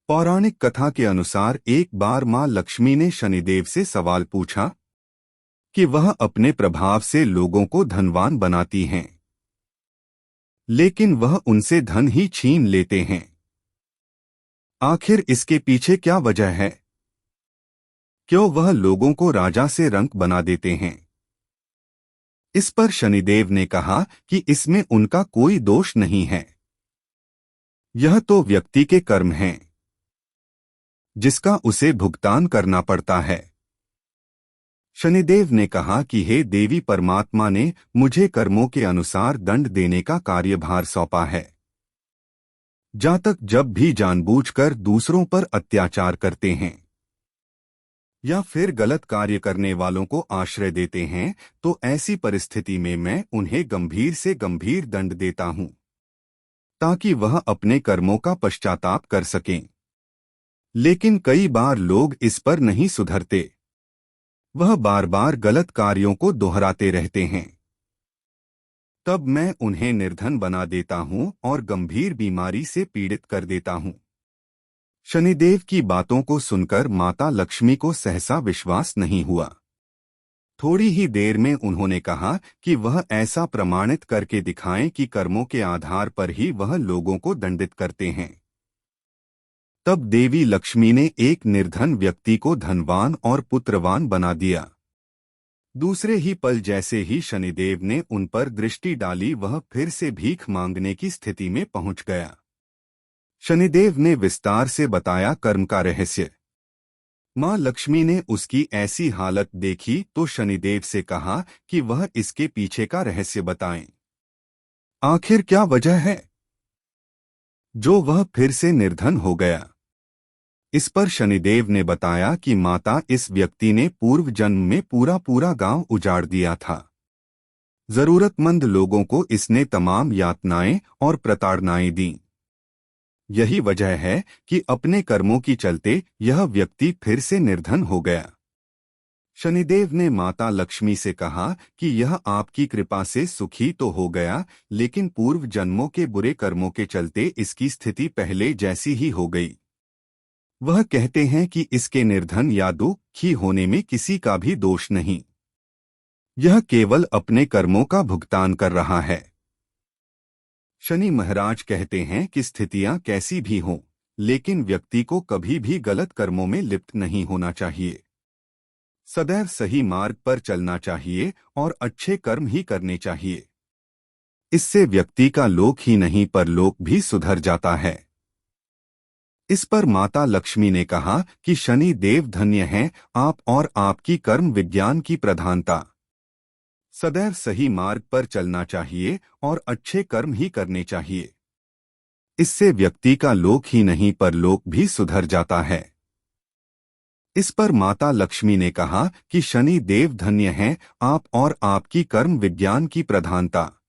पौराणिक कथा के अनुसार एक बार मां लक्ष्मी ने शनिदेव से सवाल पूछा कि वह अपने प्रभाव से लोगों को धनवान बनाती हैं, लेकिन वह उनसे धन ही छीन लेते हैं। आखिर इसके पीछे क्या वजह है? क्यों वह लोगों को राजा से रंक बना देते हैं? इस पर शनिदेव ने कहा कि इसमें उनका कोई दोष नहीं है। यह तो व्यक्ति के कर्म हैं, जिसका उसे भुगतान करना पड़ता है। शनिदेव ने कहा कि हे देवी, परमात्मा ने मुझे कर्मों के अनुसार दंड देने का कार्यभार सौंपा है। जातक जब भी जानबूझकर दूसरों पर अत्याचार करते हैं या फिर गलत कार्य करने वालों को आश्रय देते हैं, तो ऐसी परिस्थिति में मैं उन्हें गंभीर से गंभीर दंड देता हूं, ताकि वह अपने कर्मों का पश्चाताप कर सकें। लेकिन कई बार लोग इस पर नहीं सुधरते। वह बार बार गलत कार्यों को दोहराते रहते हैं। तब मैं उन्हें निर्धन बना देता हूं और गंभीर बीमारी से पीड़ित कर देता हूं। शनिदेव की बातों को सुनकर माता लक्ष्मी को सहसा विश्वास नहीं हुआ। थोड़ी ही देर में उन्होंने कहा कि वह ऐसा प्रमाणित करके दिखाएं कि कर्मों के आधार पर ही वह लोगों को दंडित करते हैं। तब देवी लक्ष्मी ने एक निर्धन व्यक्ति को धनवान और पुत्रवान बना दिया। दूसरे ही पल जैसे ही शनिदेव ने उन पर दृष्टि डाली, वह फिर से भीख मांगने की स्थिति में पहुंच गया। शनिदेव ने विस्तार से बताया कर्म का रहस्य। मां लक्ष्मी ने उसकी ऐसी हालत देखी तो शनिदेव से कहा कि वह इसके पीछे का रहस्य बताएं। आखिर क्या वजह है जो वह फिर से निर्धन हो गया? इस पर शनिदेव ने बताया कि माता, इस व्यक्ति ने पूर्व जन्म में पूरा गांव उजाड़ दिया था। जरूरतमंद लोगों को इसने तमाम यातनाएं और प्रताड़नाएं दी। यही वजह है कि अपने कर्मों की चलते यह व्यक्ति फिर से निर्धन हो गया। शनिदेव ने माता लक्ष्मी से कहा कि यह आपकी कृपा से सुखी तो हो गया, लेकिन पूर्व जन्मों के बुरे कर्मों के चलते इसकी स्थिति पहले जैसी ही हो गई। वह कहते हैं कि इसके निर्धन या दुखी होने में किसी का भी दोष नहीं। यह केवल अपने कर्मों का भुगतान कर रहा है। शनि महाराज कहते हैं कि स्थितियां कैसी भी हों, लेकिन व्यक्ति को कभी भी गलत कर्मों में लिप्त नहीं होना चाहिए। सदैव सही मार्ग पर चलना चाहिए और अच्छे कर्म ही करने चाहिए। इससे व्यक्ति का लोक ही नहीं परलोक भी सुधर जाता है। इस पर माता लक्ष्मी ने कहा कि शनि देव धन्य हैं आप और आपकी कर्म विज्ञान की प्रधानता। सदैव सही मार्ग पर चलना चाहिए और अच्छे कर्म ही करने चाहिए। इससे व्यक्ति का लोक ही नहीं परलोक भी सुधर जाता है। इस पर माता लक्ष्मी ने कहा कि शनि देव धन्य हैं आप और आपकी कर्म विज्ञान की प्रधानता।